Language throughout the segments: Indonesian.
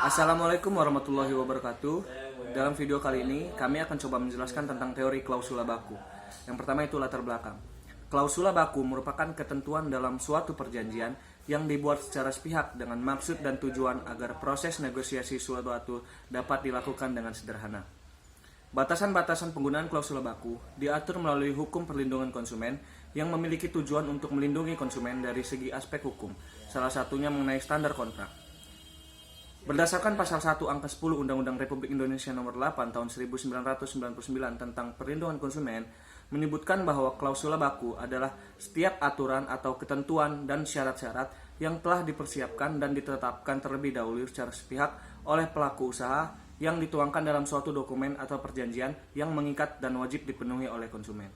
Assalamualaikum warahmatullahi wabarakatuh. Dalam video kali ini, kami akan coba menjelaskan tentang teori klausula baku. Yang pertama itu latar belakang. Klausula baku merupakan ketentuan dalam suatu perjanjian yang dibuat secara sepihak dengan maksud dan tujuan agar proses negosiasi suatu dapat dilakukan dengan sederhana. Batasan-batasan penggunaan klausula baku diatur melalui hukum perlindungan konsumen yang memiliki tujuan untuk melindungi konsumen dari segi aspek hukum, salah satunya mengenai standar kontrak. Berdasarkan pasal 1 angka 10 Undang-Undang Republik Indonesia Nomor 8 Tahun 1999 tentang Perlindungan Konsumen menyebutkan bahwa klausula baku adalah setiap aturan atau ketentuan dan syarat-syarat yang telah dipersiapkan dan ditetapkan terlebih dahulu secara sepihak oleh pelaku usaha yang dituangkan dalam suatu dokumen atau perjanjian yang mengikat dan wajib dipenuhi oleh konsumen.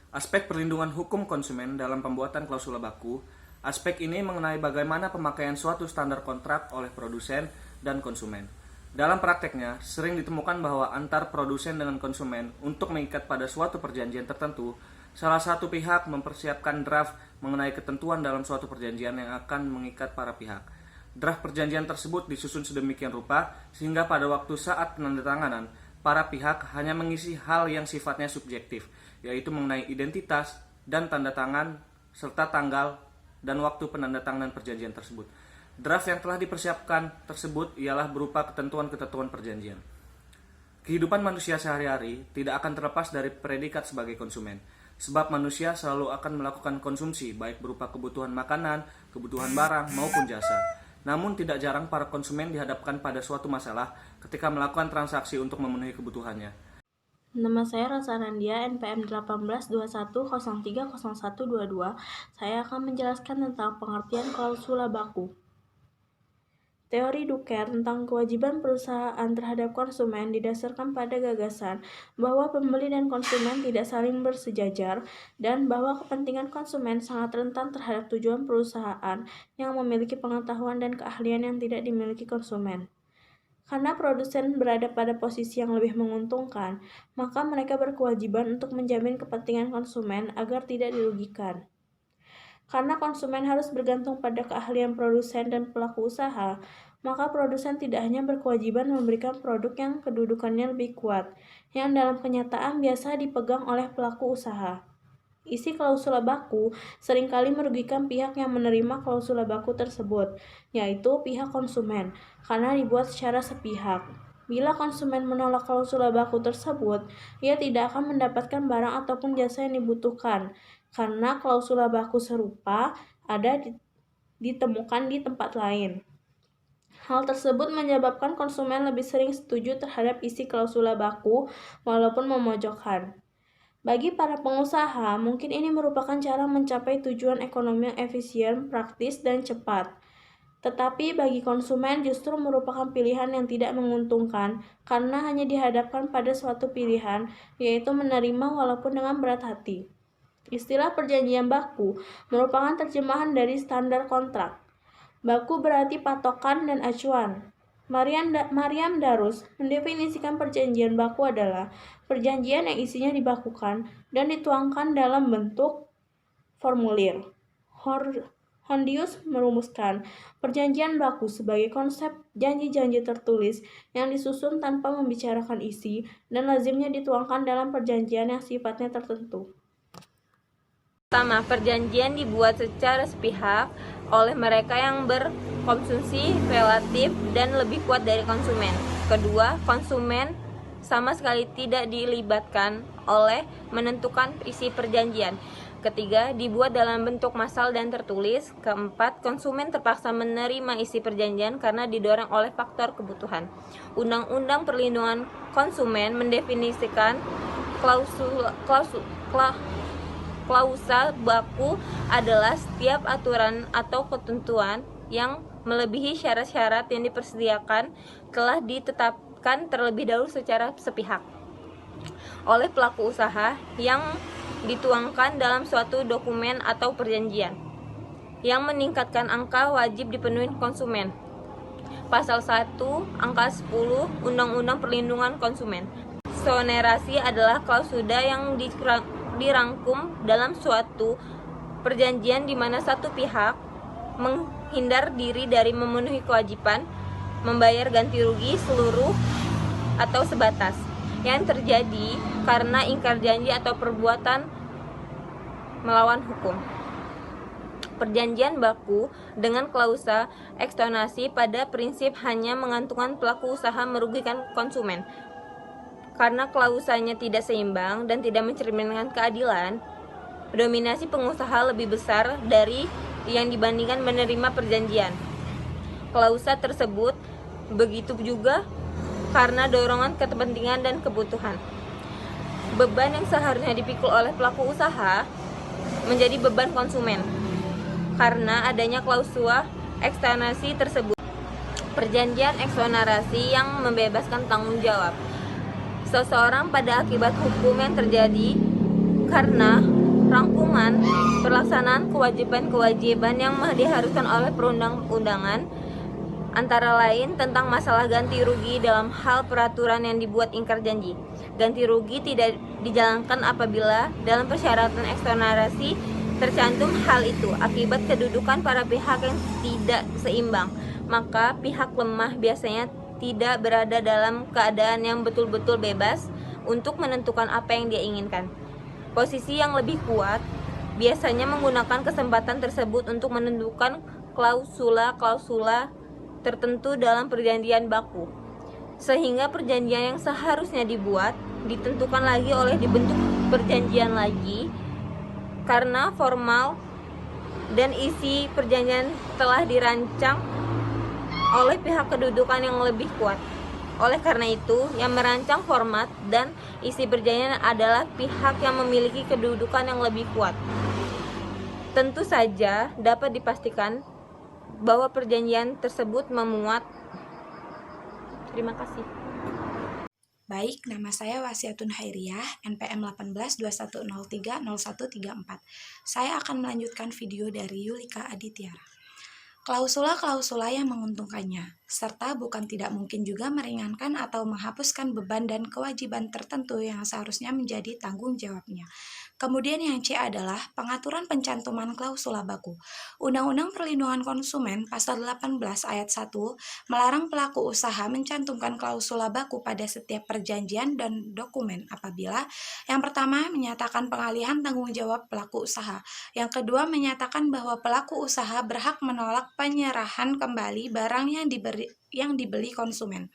Aspek perlindungan hukum konsumen dalam pembuatan klausula baku. Aspek ini mengenai bagaimana pemakaian suatu standar kontrak oleh produsen dan konsumen. Dalam prakteknya, sering ditemukan bahwa antar produsen dengan konsumen untuk mengikat pada suatu perjanjian tertentu, salah satu pihak mempersiapkan draft mengenai ketentuan dalam suatu perjanjian yang akan mengikat para pihak. Draft perjanjian tersebut disusun sedemikian rupa sehingga pada waktu saat penandatanganan, para pihak hanya mengisi hal yang sifatnya subjektif, yaitu mengenai identitas dan tanda tangan serta tanggal dan waktu penandatanganan perjanjian tersebut. Draft yang telah dipersiapkan tersebut ialah berupa ketentuan-ketentuan perjanjian. Kehidupan manusia sehari-hari tidak akan terlepas dari predikat sebagai konsumen, sebab manusia selalu akan melakukan konsumsi baik berupa kebutuhan makanan, kebutuhan barang maupun jasa. Namun tidak jarang para konsumen dihadapkan pada suatu masalah ketika melakukan transaksi untuk memenuhi kebutuhannya. Nama saya Rosa Nandia, NPM 1821030122. Saya akan menjelaskan tentang pengertian klausula baku. Teori Duker tentang kewajiban perusahaan terhadap konsumen didasarkan pada gagasan bahwa pembeli dan konsumen tidak saling bersejajar dan bahwa kepentingan konsumen sangat rentan terhadap tujuan perusahaan yang memiliki pengetahuan dan keahlian yang tidak dimiliki konsumen. Karena produsen berada pada posisi yang lebih menguntungkan, maka mereka berkewajiban untuk menjamin kepentingan konsumen agar tidak dirugikan. Karena konsumen harus bergantung pada keahlian produsen dan pelaku usaha, maka produsen tidak hanya berkewajiban memberikan produk yang kedudukannya lebih kuat, yang dalam kenyataan biasa dipegang oleh pelaku usaha. Isi klausula baku seringkali merugikan pihak yang menerima klausula baku tersebut, yaitu pihak konsumen, karena dibuat secara sepihak. Bila konsumen menolak klausula baku tersebut, ia tidak akan mendapatkan barang ataupun jasa yang dibutuhkan, karena klausula baku serupa ditemukan di tempat lain. Hal tersebut menyebabkan konsumen lebih sering setuju terhadap isi klausula baku walaupun memojokkan. Bagi para pengusaha, mungkin ini merupakan cara mencapai tujuan ekonomi yang efisien, praktis, dan cepat. Tetapi bagi konsumen justru merupakan pilihan yang tidak menguntungkan karena hanya dihadapkan pada suatu pilihan, yaitu menerima walaupun dengan berat hati. Istilah perjanjian baku merupakan terjemahan dari standar kontrak. Baku berarti patokan dan acuan. Mariam Darus mendefinisikan perjanjian baku adalah perjanjian yang isinya dibakukan dan dituangkan dalam bentuk formulir. Hondius merumuskan perjanjian baku sebagai konsep janji-janji tertulis yang disusun tanpa membicarakan isi dan lazimnya dituangkan dalam perjanjian yang sifatnya tertentu. Pertama, perjanjian dibuat secara sepihak oleh mereka yang berkonsumsi relatif dan lebih kuat dari konsumen. Kedua, konsumen sama sekali tidak dilibatkan oleh menentukan isi perjanjian. Ketiga, dibuat dalam bentuk massal dan tertulis. Keempat, konsumen terpaksa menerima isi perjanjian karena didorong oleh faktor kebutuhan. Undang-Undang Perlindungan Konsumen mendefinisikan klausa baku adalah setiap aturan atau ketentuan yang melebihi syarat-syarat yang dipersediakan telah ditetapkan terlebih dahulu secara sepihak oleh pelaku usaha yang dituangkan dalam suatu dokumen atau perjanjian yang meningkatkan angka wajib dipenuhi konsumen. Pasal 1 angka 10 Undang-Undang Perlindungan Konsumen. Exonerasi adalah klausuda yang dirangkum dalam suatu perjanjian di mana satu pihak menghindar diri dari memenuhi kewajiban membayar ganti rugi seluruh atau sebatas yang terjadi karena ingkar janji atau perbuatan melawan hukum. Perjanjian baku dengan klausa ekstonasi pada prinsip hanya menguntungkan pelaku usaha, merugikan konsumen. Karena klausanya tidak seimbang dan tidak mencerminkan keadilan, dominasi pengusaha lebih besar dari yang dibandingkan menerima perjanjian. Klausa tersebut begitu juga karena dorongan kepentingan dan kebutuhan. Beban yang seharusnya dipikul oleh pelaku usaha menjadi beban konsumen karena adanya klausula ekstonasi tersebut. Perjanjian eksonarasi yang membebaskan tanggung jawab seseorang pada akibat hukum yang terjadi karena rangkuman pelaksanaan kewajiban-kewajiban yang diharuskan oleh perundang-undangan, antara lain tentang masalah ganti rugi dalam hal peraturan yang dibuat ingkar janji. Ganti rugi tidak dijalankan apabila dalam persyaratan eksonarasi tercantum hal itu akibat kedudukan para pihak yang tidak seimbang, maka pihak lemah biasanya tidak berada dalam keadaan yang betul-betul bebas untuk menentukan apa yang dia inginkan. Posisi yang lebih kuat biasanya menggunakan kesempatan tersebut untuk menentukan klausula-klausula tertentu dalam perjanjian baku, sehingga perjanjian yang seharusnya dibuat ditentukan lagi oleh dibentuk perjanjian lagi karena formal dan isi perjanjian telah dirancang oleh pihak kedudukan yang lebih kuat. Oleh karena itu, yang merancang format dan isi perjanjian adalah pihak yang memiliki kedudukan yang lebih kuat. Tentu saja dapat dipastikan bahwa perjanjian tersebut memuat. Terima kasih. Baik, nama saya Wasiatun Hairiah, NPM 1821030134. Saya akan melanjutkan video dari Yulika Adityara. Klausula-klausula yang menguntungkannya, serta bukan tidak mungkin juga meringankan atau menghapuskan beban dan kewajiban tertentu yang seharusnya menjadi tanggung jawabnya. Kemudian yang C adalah pengaturan pencantuman klausula baku. Undang-Undang Perlindungan Konsumen Pasal 18 Ayat 1 melarang pelaku usaha mencantumkan klausula baku pada setiap perjanjian dan dokumen apabila yang pertama menyatakan pengalihan tanggung jawab pelaku usaha, yang kedua menyatakan bahwa pelaku usaha berhak menolak penyerahan kembali barang yang dibeli konsumen.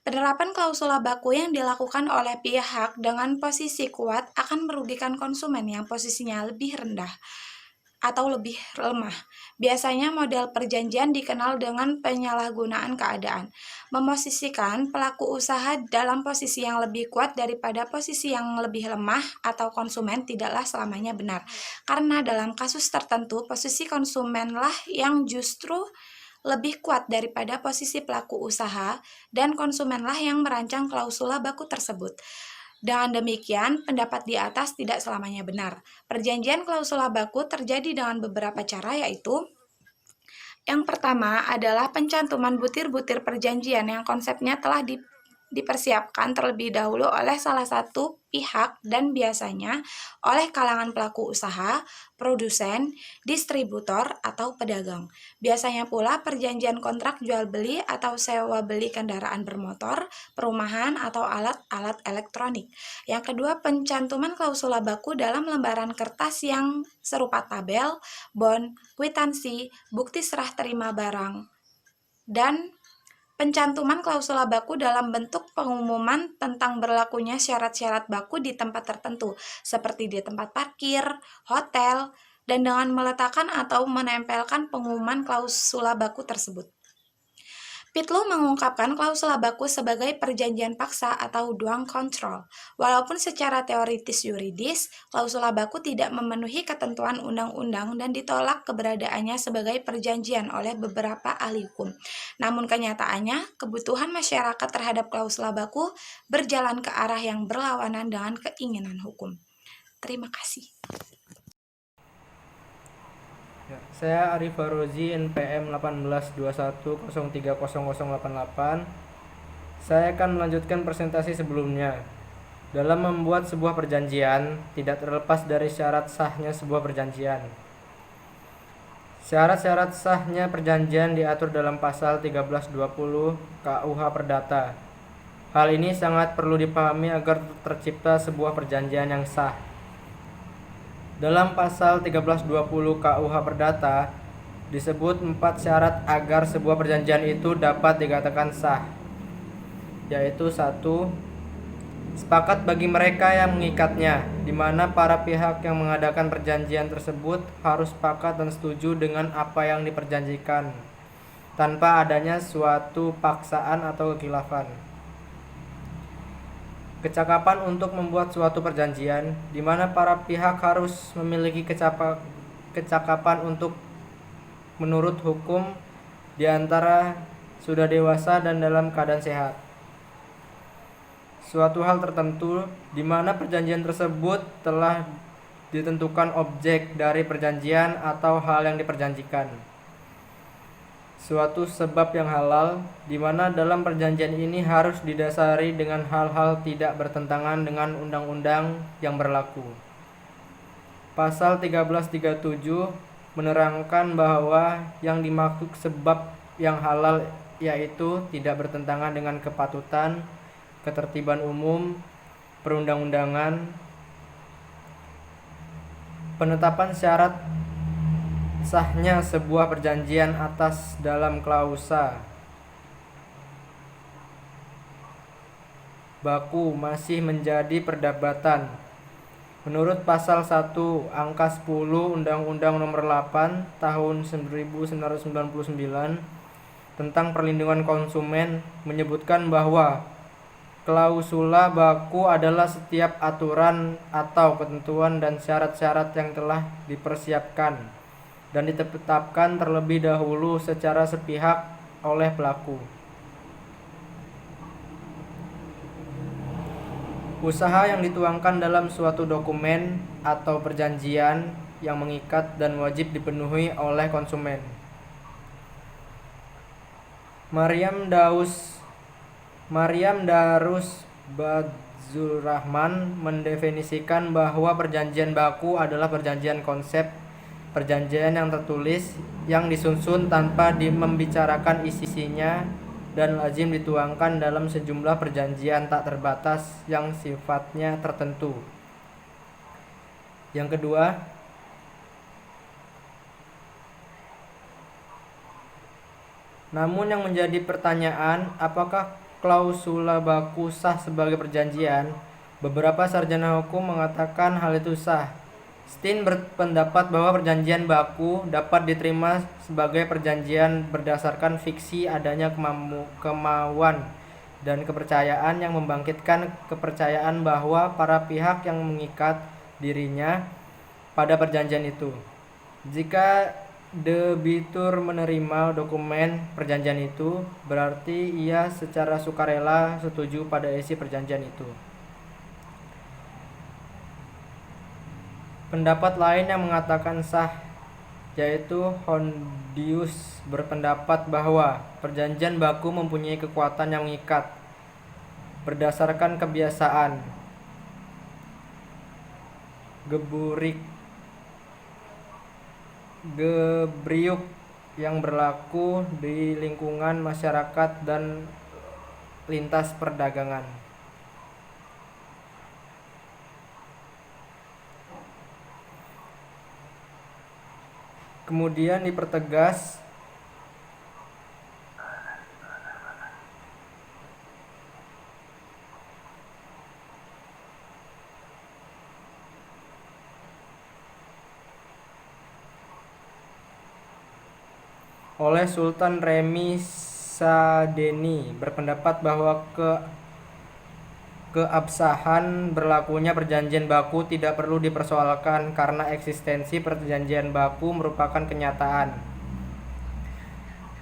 Penerapan klausula baku yang dilakukan oleh pihak dengan posisi kuat akan merugikan konsumen yang posisinya lebih rendah atau lebih lemah. Biasanya model perjanjian dikenal dengan penyalahgunaan keadaan, memosisikan pelaku usaha dalam posisi yang lebih kuat daripada posisi yang lebih lemah atau konsumen tidaklah selamanya benar. Karena dalam kasus tertentu, posisi konsumenlah yang justru lebih kuat daripada posisi pelaku usaha dan konsumenlah yang merancang klausula baku tersebut. Dengan demikian, pendapat di atas tidak selamanya benar. Perjanjian klausula baku terjadi dengan beberapa cara, yaitu yang pertama adalah pencantuman butir-butir perjanjian yang konsepnya telah dipersiapkan terlebih dahulu oleh salah satu pihak dan biasanya oleh kalangan pelaku usaha, produsen, distributor, atau pedagang. Biasanya pula perjanjian kontrak jual beli atau sewa beli kendaraan bermotor, perumahan, atau alat-alat elektronik. Yang kedua, pencantuman klausula baku dalam lembaran kertas yang serupa tabel, bon, kwitansi, bukti serah terima barang, dan pencantuman klausula baku dalam bentuk pengumuman tentang berlakunya syarat-syarat baku di tempat tertentu, seperti di tempat parkir, hotel, dan dengan meletakkan atau menempelkan pengumuman klausula baku tersebut. Pitlu mengungkapkan klausula baku sebagai perjanjian paksa atau duang kontrol. Walaupun secara teoritis yuridis, klausula baku tidak memenuhi ketentuan undang-undang dan ditolak keberadaannya sebagai perjanjian oleh beberapa ahli hukum. Namun kenyataannya, kebutuhan masyarakat terhadap klausula baku berjalan ke arah yang berlawanan dengan keinginan hukum. Terima kasih. Ya, saya Arif Farozi, NPM 1821030088. Saya akan melanjutkan presentasi sebelumnya. Dalam membuat sebuah perjanjian, tidak terlepas dari syarat sahnya sebuah perjanjian. Syarat-syarat sahnya perjanjian diatur dalam pasal 1320 KUH Perdata. Hal ini sangat perlu dipahami agar tercipta sebuah perjanjian yang sah. Dalam pasal 1320 KUH Perdata disebut 4 syarat agar sebuah perjanjian itu dapat dikatakan sah, yaitu 1. Sepakat bagi mereka yang mengikatnya, di mana para pihak yang mengadakan perjanjian tersebut harus sepakat dan setuju dengan apa yang diperjanjikan, tanpa adanya suatu paksaan atau kekhilafan. Kecakapan untuk membuat suatu perjanjian, di mana para pihak harus memiliki kecakapan untuk menurut hukum di antara sudah dewasa dan dalam keadaan sehat. Suatu hal tertentu di mana perjanjian tersebut telah ditentukan objek dari perjanjian atau hal yang diperjanjikan. Suatu sebab yang halal di mana dalam perjanjian ini harus didasari dengan hal-hal tidak bertentangan dengan undang-undang yang berlaku. Pasal 1337 menerangkan bahwa yang dimaksud sebab yang halal yaitu tidak bertentangan dengan kepatutan, ketertiban umum, perundang-undangan. Penetapan syarat sahnya sebuah perjanjian atas dalam klausa baku masih menjadi perdebatan. Menurut pasal 1 angka 10 Undang-Undang Nomor 8 Tahun 1999 tentang perlindungan konsumen menyebutkan bahwa klausula baku adalah setiap aturan atau ketentuan dan syarat-syarat yang telah dipersiapkan dan ditetapkan terlebih dahulu secara sepihak oleh pelaku. Usaha yang dituangkan dalam suatu dokumen atau perjanjian yang mengikat dan wajib dipenuhi oleh konsumen. Maryam Darus Badzurrahman mendefinisikan bahwa perjanjian baku adalah perjanjian konsep, perjanjian yang tertulis, yang disusun tanpa membicarakan isinya dan lazim dituangkan dalam sejumlah perjanjian tak terbatas yang sifatnya tertentu. Yang kedua, namun yang menjadi pertanyaan, apakah klausula baku sah sebagai perjanjian? Beberapa sarjana hukum mengatakan hal itu sah. Stein berpendapat bahwa perjanjian baku dapat diterima sebagai perjanjian berdasarkan fiksi adanya kemauan dan kepercayaan yang membangkitkan kepercayaan bahwa para pihak yang mengikat dirinya pada perjanjian itu. Jika debitur menerima dokumen perjanjian itu, berarti ia secara sukarela setuju pada isi perjanjian itu. Pendapat lain yang mengatakan sah, yaitu Hondius berpendapat bahwa perjanjian baku mempunyai kekuatan yang mengikat berdasarkan kebiasaan gebriuk yang berlaku di lingkungan masyarakat dan lintas perdagangan. Kemudian dipertegas oleh Sultan Remi Sadeni berpendapat bahwa keabsahan berlakunya perjanjian baku tidak perlu dipersoalkan karena eksistensi perjanjian baku merupakan kenyataan.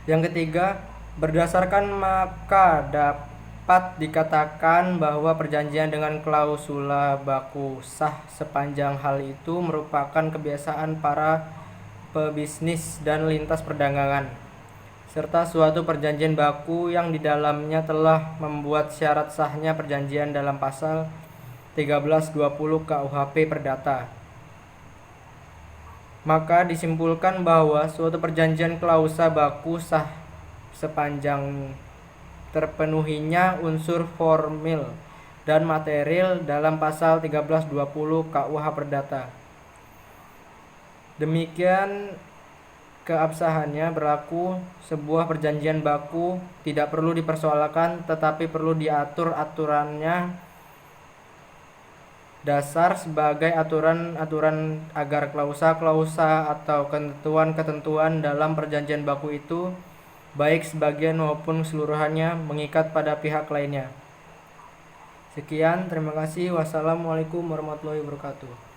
Yang ketiga, berdasarkan maka dapat dikatakan bahwa perjanjian dengan klausula baku sah sepanjang hal itu merupakan kebiasaan para pebisnis dan lintas perdagangan, serta suatu perjanjian baku yang di dalamnya telah membuat syarat sahnya perjanjian dalam pasal 1320 KUHP Perdata. Maka disimpulkan bahwa suatu perjanjian klausa baku sah sepanjang terpenuhinya unsur formil dan material dalam pasal 1320 KUH Perdata. Demikian keabsahannya berlaku. Sebuah perjanjian baku tidak perlu dipersoalkan, tetapi perlu diatur aturannya dasar sebagai aturan-aturan agar klausa-klausa atau ketentuan-ketentuan dalam perjanjian baku itu baik sebagian maupun keseluruhannya mengikat pada pihak lainnya. Sekian, terima kasih. Wassalamualaikum warahmatullahi wabarakatuh.